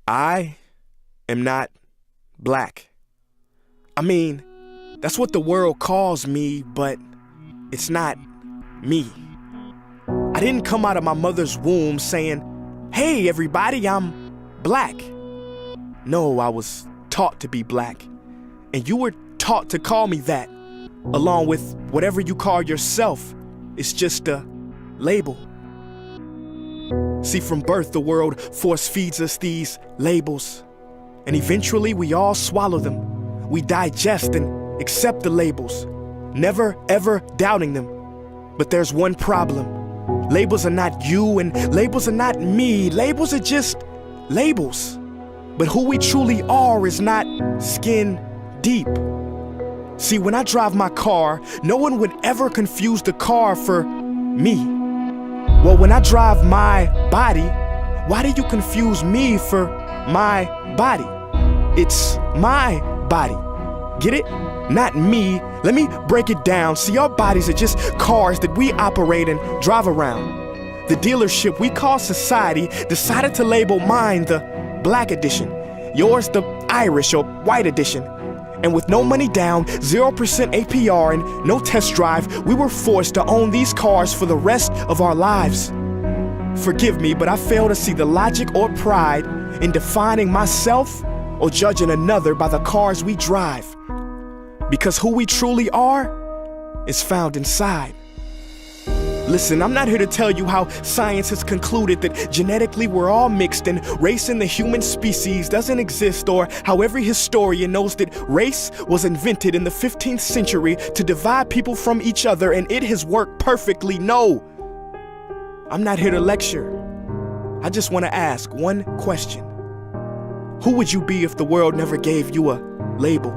I am not black. I mean, that's what the world calls me, but it's not me. I didn't come out of my mother's womb saying, "Hey everybody, I'm black." No, I was taught to be black, and you were taught to call me that, along with whatever you call yourself. It's just a label. See, from birth, the world force feeds us these labels, and eventually we all swallow them. We digest and accept the labels, never ever doubting them. But there's one problem. Labels are not you, and labels are not me. Labels are just labels. But who we truly are is not skin deep. See, when I drive my car, no one would ever confuse the car for me. Well, when I drive my body, why do you confuse me for my body? It's my body. Get it? Not me. Let me break it down. See, our bodies are just cars that we operate and drive around. The dealership we call society decided to label mine the black edition, yours the Irish or white edition. And with no money down, 0% APR, and no test drive, we were forced to own these cars for the rest of our lives. Forgive me, but I fail to see the logic or pride in defining myself or judging another by the cars we drive. Because who we truly are is found inside. Listen, I'm not here to tell you how science has concluded that genetically we're all mixed and race in the human species doesn't exist, or how every historian knows that race was invented in the 15th century to divide people from each other and it has worked perfectly. No, I'm not here to lecture. I just want to ask one question. Who would you be if the world never gave you a label?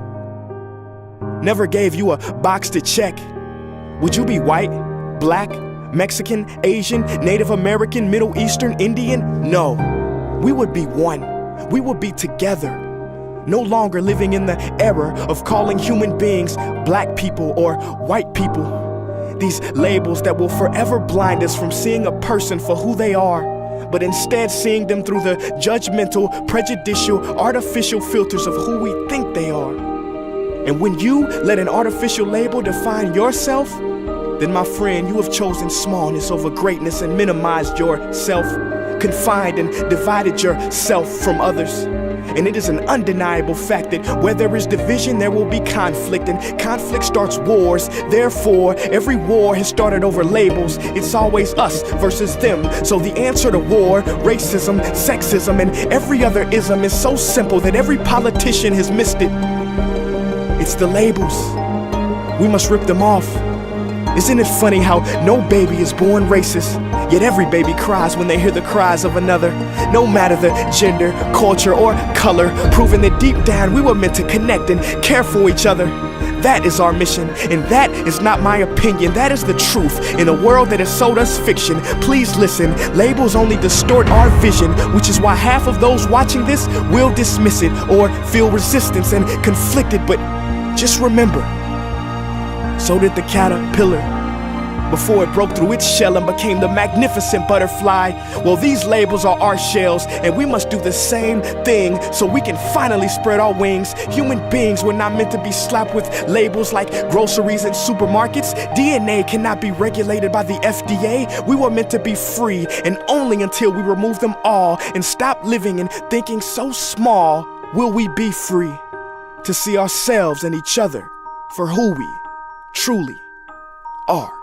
Never gave you a box to check? Would you be white, black, Mexican, Asian, Native American, Middle Eastern, Indian? No, we would be one. We would be together. No longer living in the era of calling human beings black people or white people. These labels that will forever blind us from seeing a person for who they are, but instead seeing them through the judgmental, prejudicial, artificial filters of who we think they are. And when you let an artificial label define yourself, then my friend, you have chosen smallness over greatness and minimized yourself, confined and divided yourself from others. And it is an undeniable fact that where there is division, there will be conflict, and conflict starts wars. Therefore, every war has started over labels. It's always us versus them. So the answer to war, racism, sexism, and every other ism is so simple that every politician has missed it. It's the labels. We must rip them off. Isn't it funny how no baby is born racist, yet every baby cries when they hear the cries of another? No matter the gender, culture, or color, proving that deep down we were meant to connect and care for each other. That is our mission, and that is not my opinion. That is the truth in a world that has sold us fiction. Please listen, labels only distort our vision, which is why half of those watching this will dismiss it or feel resistance and conflicted. But just remember, so did the caterpillar before it broke through its shell and became the magnificent butterfly. Well, these labels are our shells, and we must do the same thing so we can finally spread our wings. Human beings were not meant to be slapped with labels like groceries and supermarkets. DNA cannot be regulated by the FDA. We were meant to be free, and only until we remove them all and stop living and thinking so small will we be free to see ourselves and each other for who we truly are.